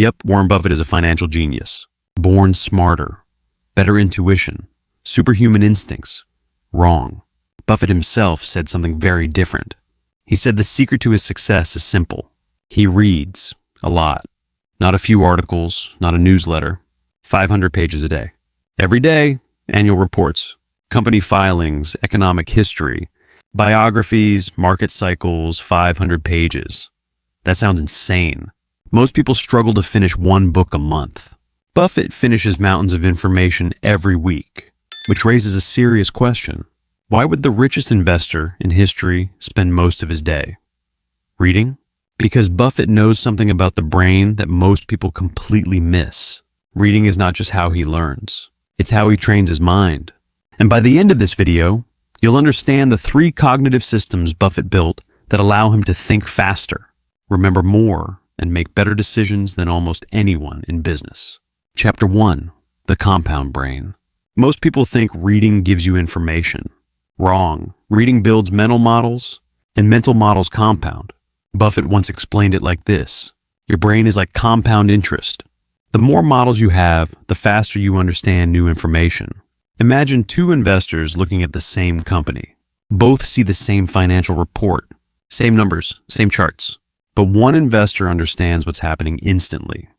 Yep, Warren Buffett is a financial genius. Born smarter, better intuition, superhuman instincts. Wrong. Buffett himself said something very different. He said the secret to his success is simple. He reads a lot. Not a few articles, not a newsletter. 500 pages a day. Every day, annual reports, company filings, economic history, biographies, market cycles, 500 pages. That sounds insane. Most people struggle to finish one book a month. Buffett finishes mountains of information every week, which raises a serious question. Why would the richest investor in history spend most of his day reading? Because Buffett knows something about the brain that most people completely miss. Reading is not just how he learns, it's how he trains his mind. And by the end of this video, you'll understand the 3 cognitive systems Buffett built that allow him to think faster, remember more, and make better decisions than almost anyone in business. Chapter 1. The Compound Brain. Most people think reading gives you information. Wrong. Reading builds mental models, and mental models compound. Buffett once explained it like this. Your brain is like compound interest. The more models you have, the faster you understand new information. Imagine 2 investors looking at the same company. Both see the same financial report, same numbers, same charts. But one investor understands what's happening instantly.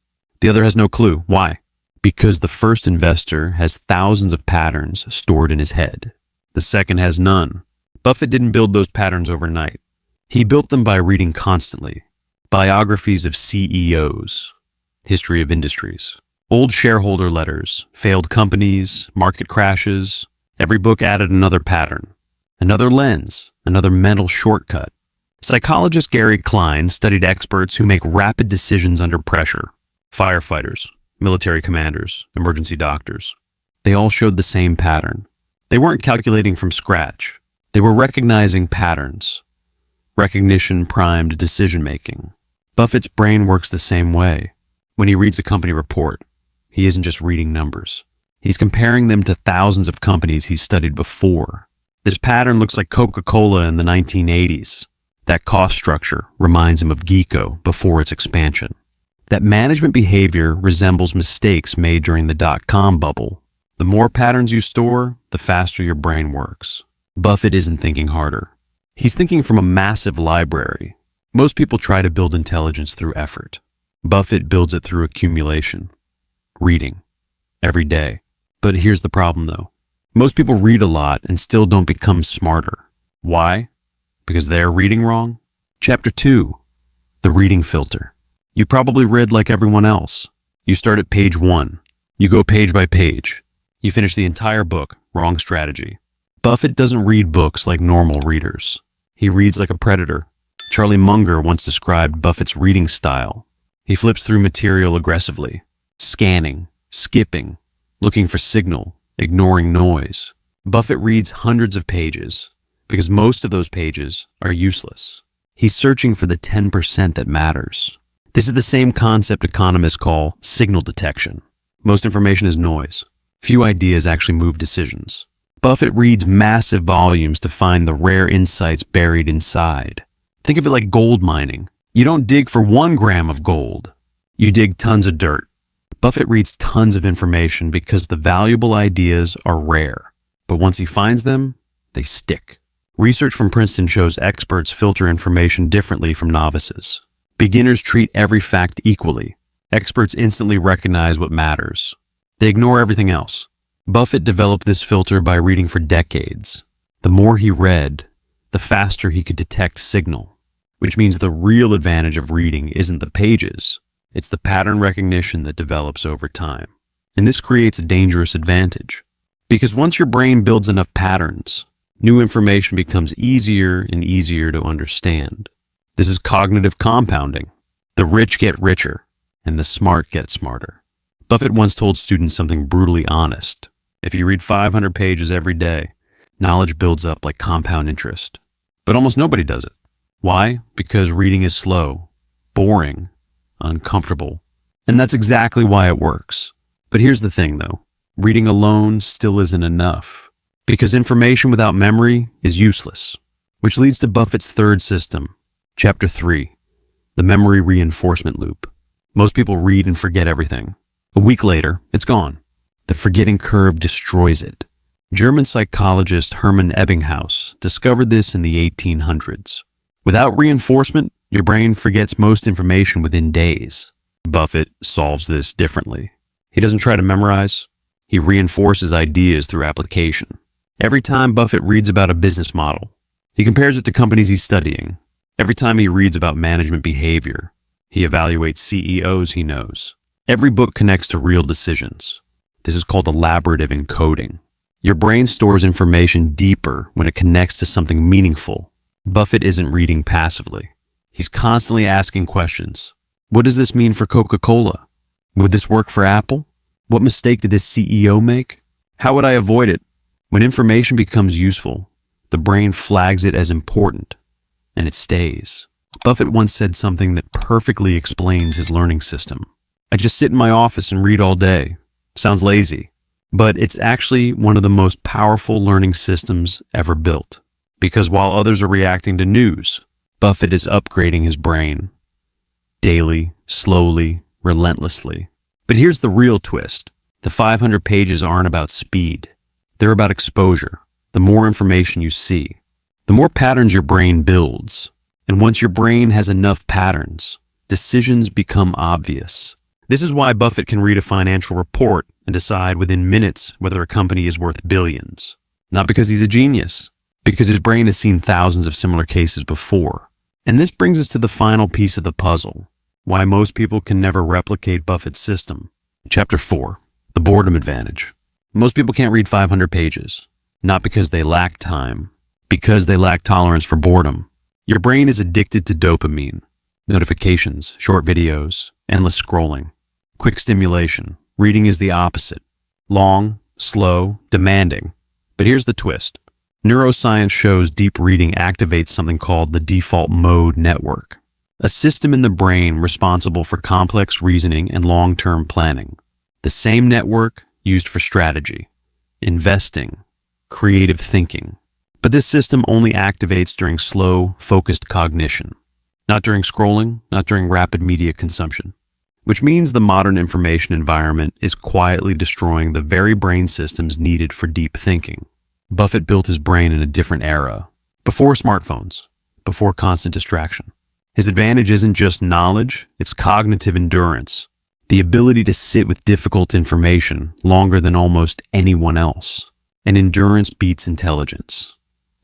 The other has no clue. Why? Because the first investor has thousands of patterns stored in his head. The second has none. Buffett didn't build those patterns overnight. He built them by reading constantly. Biographies of CEOs, history of industries, old shareholder letters, failed companies, market crashes. Every book added another pattern, another lens, another mental shortcut. Psychologist Gary Klein studied experts who make rapid decisions under pressure. Firefighters, military commanders, emergency doctors. They all showed the same pattern. They weren't calculating from scratch. They were recognizing patterns. Recognition-primed decision-making. Buffett's brain works the same way. When he reads a company report, he isn't just reading numbers. He's comparing them to thousands of companies he's studied before. This pattern looks like Coca-Cola in the 1980s. That cost structure reminds him of Geeko before its expansion. That management behavior resembles mistakes made during the dot-com bubble. The more patterns you store, the faster your brain works. Buffett isn't thinking harder. He's thinking from a massive library. Most people try to build intelligence through effort. Buffett builds it through accumulation. Reading. Every day. But here's the problem though. Most people read a lot and still don't become smarter. Why? Because they're reading wrong? Chapter 2. The Reading Filter. You probably read like everyone else. You start at page 1. You go page by page. You finish the entire book. Wrong strategy. Buffett doesn't read books like normal readers. He reads like a predator. Charlie Munger once described Buffett's reading style. He flips through material aggressively, scanning, skipping, looking for signal, ignoring noise. Buffett reads hundreds of pages because most of those pages are useless. He's searching for the 10% that matters. This is the same concept economists call signal detection. Most information is noise. Few ideas actually move decisions. Buffett reads massive volumes to find the rare insights buried inside. Think of it like gold mining. You don't dig for 1 gram of gold. You dig tons of dirt. Buffett reads tons of information because the valuable ideas are rare. But once he finds them, they stick. Research from Princeton shows experts filter information differently from novices. Beginners treat every fact equally. Experts instantly recognize what matters. They ignore everything else. Buffett developed this filter by reading for decades. The more he read, the faster he could detect signal, which means the real advantage of reading isn't the pages, it's the pattern recognition that develops over time. And this creates a dangerous advantage. Because once your brain builds enough patterns, new information becomes easier and easier to understand. This is cognitive compounding. The rich get richer, and the smart get smarter. Buffett once told students something brutally honest. If you read 500 pages every day, knowledge builds up like compound interest. But almost nobody does it. Why? Because reading is slow, boring, uncomfortable. And that's exactly why it works. But here's the thing though. Reading alone still isn't enough. Because information without memory is useless. Which leads to Buffett's third system. Chapter 3. The Memory Reinforcement Loop. Most people read and forget everything. A week later, it's gone. The forgetting curve destroys it. German psychologist Hermann Ebbinghaus discovered this in the 1800s. Without reinforcement, your brain forgets most information within days. Buffett solves this differently. He doesn't try to memorize. He reinforces ideas through application. Every time Buffett reads about a business model, he compares it to companies he's studying. Every time he reads about management behavior, he evaluates CEOs he knows. Every book connects to real decisions. This is called elaborative encoding. Your brain stores information deeper when it connects to something meaningful. Buffett isn't reading passively. He's constantly asking questions. What does this mean for Coca-Cola? Would this work for Apple? What mistake did this CEO make? How would I avoid it? When information becomes useful, the brain flags it as important, and it stays. Buffett once said something that perfectly explains his learning system. I just sit in my office and read all day. Sounds lazy, but it's actually one of the most powerful learning systems ever built. Because while others are reacting to news, Buffett is upgrading his brain. Daily, slowly, relentlessly. But here's the real twist. The 500 pages aren't about speed. They're about exposure. The more information you see, the more patterns your brain builds. And once your brain has enough patterns, decisions become obvious. This is why Buffett can read a financial report and decide within minutes whether a company is worth billions. Not because he's a genius, because his brain has seen thousands of similar cases before. And this brings us to the final piece of the puzzle. Why most people can never replicate Buffett's system. Chapter 4. The boredom advantage. Most people can't read 500 pages. Not because they lack time, because they lack tolerance for boredom. Your brain is addicted to dopamine. Notifications, short videos, endless scrolling. Quick stimulation. Reading is the opposite. Long, slow, demanding. But here's the twist. Neuroscience shows deep reading activates something called the default mode network. A system in the brain responsible for complex reasoning and long-term planning. The same network used for strategy, investing, creative thinking. But this system only activates during slow, focused cognition. Not during scrolling, not during rapid media consumption. Which means the modern information environment is quietly destroying the very brain systems needed for deep thinking. Buffett built his brain in a different era, before smartphones, before constant distraction. His advantage isn't just knowledge, it's cognitive endurance, the ability to sit with difficult information longer than almost anyone else. And endurance beats intelligence.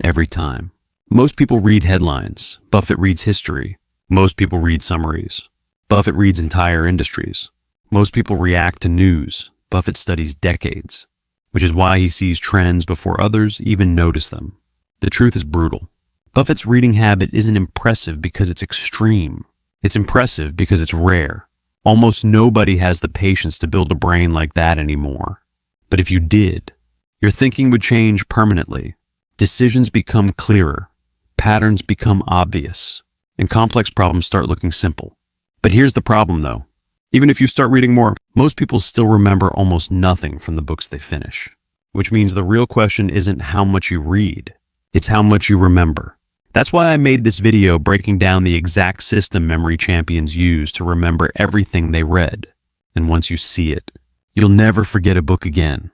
Every time. Most people read headlines. Buffett reads history. Most people read summaries. Buffett reads entire industries. Most people react to news. Buffett studies decades, which is why he sees trends before others even notice them. The truth is brutal. Buffett's reading habit isn't impressive because it's extreme. It's impressive because it's rare. Almost nobody has the patience to build a brain like that anymore. But if you did, your thinking would change permanently. Decisions become clearer. Patterns become obvious. And complex problems start looking simple. But here's the problem though. Even if you start reading more, most people still remember almost nothing from the books they finish. Which means the real question isn't how much you read. It's how much you remember. That's why I made this video breaking down the exact system memory champions use to remember everything they read. And once you see it, you'll never forget a book again.